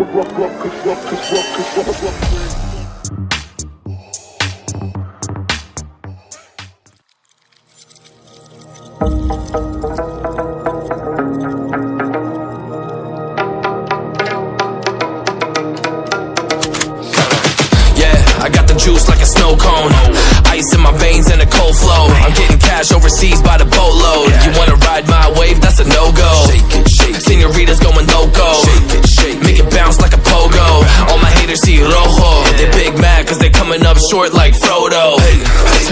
I got the juice like a snow cone, ice in my veins and a cold flow. I'm getting cash overseas by the boatload. You wanna ride my wave? That's a no-go. Senorita's going loco, make it bounce like a pogo. All my haters see rojo, they big mad cause they coming up short like Frodo.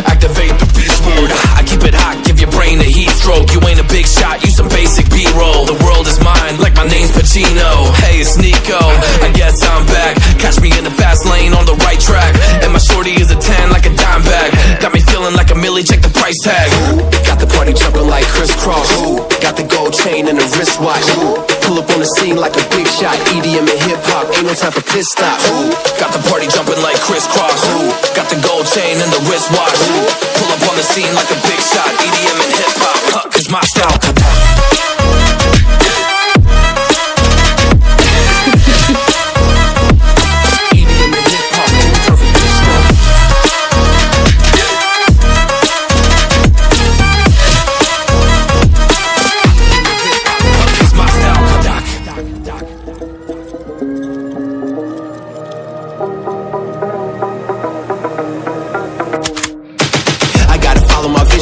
Activate the beast mode, I keep it hot, give your brain a heat stroke. You ain't a big shot, you some basic B-roll. The world is mine like my name's Pacino. Hey, it's Nico, I guess I'm back. Catch me in the fast lane on the right track, and my shorty is a 10 like a dime bag. Got me feeling like a millie, check the price tag. Got the party jumping like crisscross. Got the gold chain and the wristwatch. Pull up on the scene like a big shot. EDM and hip-hop, ain't no time for pit stops. Got the party jumping like crisscross. Got the gold chain and the wristwatch. Pull up on the scene like a big shot. EDM and hip-hop, cause my style.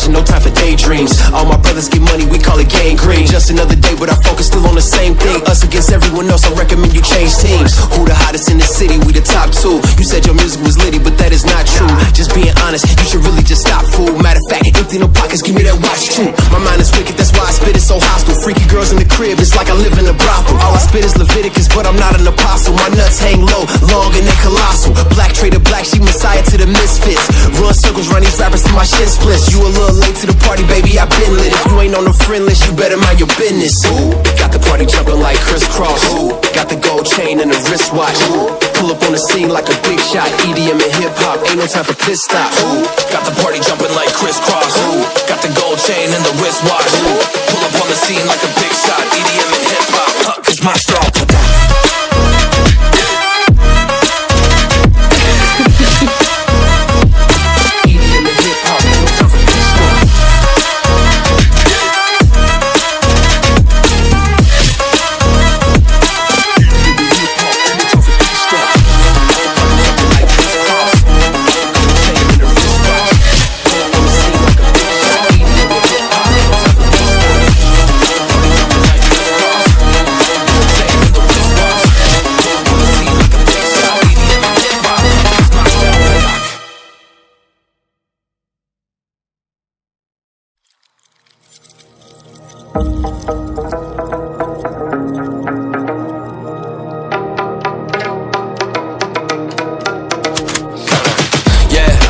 No time for daydreams. All my brothers get money, we call it gang green. Just another day, but our focus still on the same thing. Us against everyone else, I recommend you change teams. Who the hottest in the city? We the top two. You said your music was litty, but that is not true. Just being honest, you should really just stop, fool. Matter of fact, empty no pockets, give me that watch too. My mind is wicked, that's why I spit it so hostile. Freaky girls in the crib, it's like I live in a brothel. All I spit is Leviticus, but I'm not an apostle. My nuts hang low, long and they colossal. Black trader black, she messiah to the misfits. Run circles, run these rappers to my shin splits. You a little late to the party, baby, I been lit. If you ain't on the friend list, you better mind your business. Got the party jumping like crisscross. Got the gold chain and the wristwatch. Pull up on the scene like a big shot. EDM and hip-hop, ain't no time for pit stops. Got the party jumping like crisscross. Got the gold chain and the wristwatch. Pull up on the scene like a big shot. EDM and hip-hop, cause my style.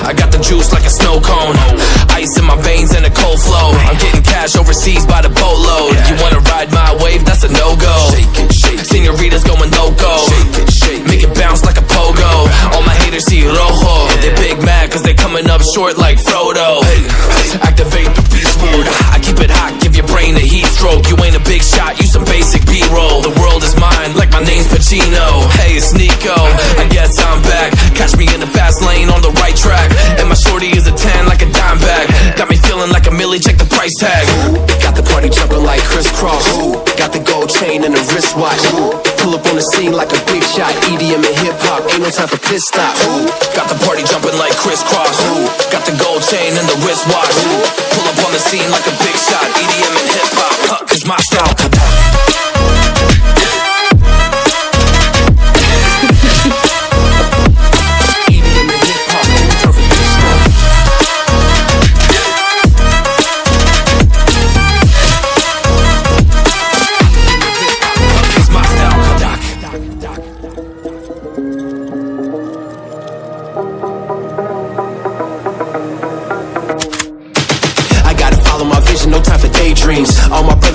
I got the juice like a snow cone, ice in my veins and a cold flow. I'm getting cash overseas by the boatload. You wanna ride my wave? That's a no-go. Senorita's going loco, make it bounce like a pogo. All my haters see rojo, they big mad cause they coming up short like Frodo. Activate the beast mode, I keep it hot, give your brain a heat stroke. You ain't a big shot, you some basic B-roll. The world is mine like my name's Pacino. Hey, it's Nico, I guess I'm back. Catch me in the fast lane on the right track, and my shorty is a 10 like a dime bag. Got me feeling like a millie, check the price tag. Got the party jumping like crisscross. Got the gold chain and the wristwatch. Pull up on the scene like a big shot. EDM and hip-hop, ain't no time for pit stops. Got the party jumping like crisscross. Got the gold chain and the wristwatch. Pull up on the scene like a big shot. EDM and hip-hop, cause my style. No time for daydreams.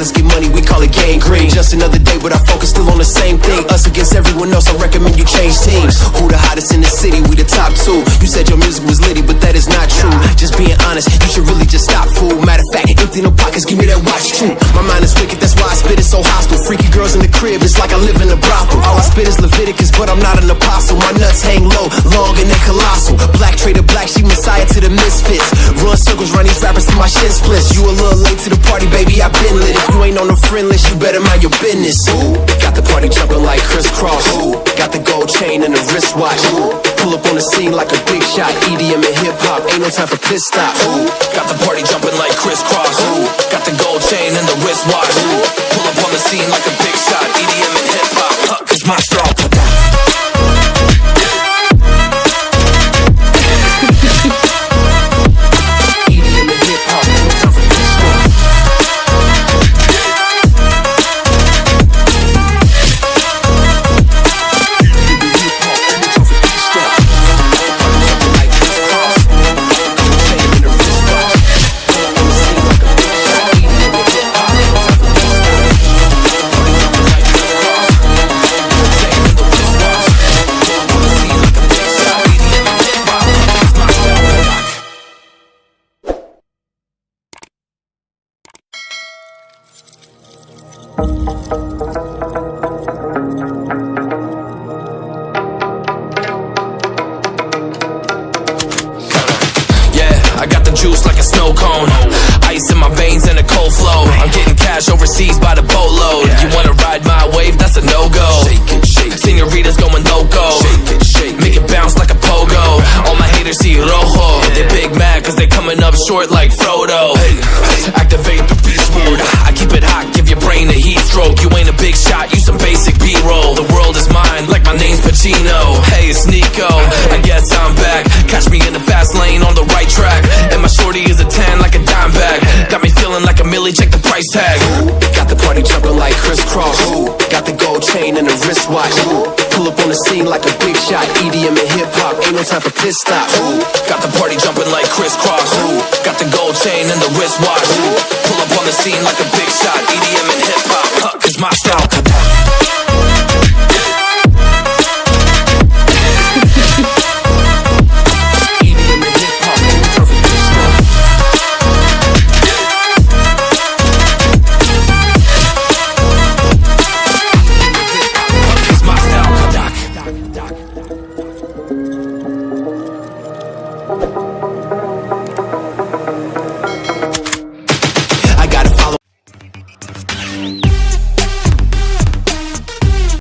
brothers get money, we call it gangrene. Just another day, but our focus still on the same thing. Us against everyone else, I recommend you change teams. Who the hottest in the city? We the top two. You said your music was litty, but that is not true. Just being honest, you should really just stop, fool. Matter of fact, empty no pockets, give me that watch too. My mind is wicked, that's why I spit it so hostile. Freaky girls in the crib, it's like I live in a brothel. All I spit is Leviticus, but I'm not an apostle. My nuts hang low, long and they colossal. Black trader black, she messiah to the misfits. Run circles round these rappers till my shit splits. You a little late to the party, baby, I been lit. If you ain't on the friend list, you better mind your business. Ooh, got the party jumping like crisscross. Ooh, got the gold chain and the wristwatch. Ooh, pull up on the scene like a big shot. EDM and hip hop, ain't no time for piss stop. Ooh, got the party jumping like crisscross. Ooh, got the gold chain and the wristwatch. Ooh, pull up on the scene like a big shot. EDM and hip hop, cause my strong. I got the juice like a snow cone. Ice in my veins and a cold flow. I'm getting cash overseas by the boatload. You wanna ride my wave? That's a no-go. Senoritas going loco. Make it bounce like a pogo. All my haters see rojo. They big mad cause they coming up short like Frodo. Activate the beast mode. I keep it hot, give your brain a heat stroke. You ain't a big shot, you some basic B-roll. The world is mine like my name's Pacino. Hey, it's Nico, I guess I'm back. Catch me in the fast lane on the right track. And my shorty is a 10 like a dime bag. Got me feeling like a millie, check the price tag. Ooh, got the party jumping like crisscross. Ooh, got the gold chain and the wristwatch. Ooh, pull up on the scene like a big shot. EDM and hip hop, ain't no time for piss stop. Ooh, got the party jumping like crisscross. Ooh, got the gold chain and the wristwatch. Ooh, pull up on the scene like a big shot. EDM and hip hop, cause my style. Doc.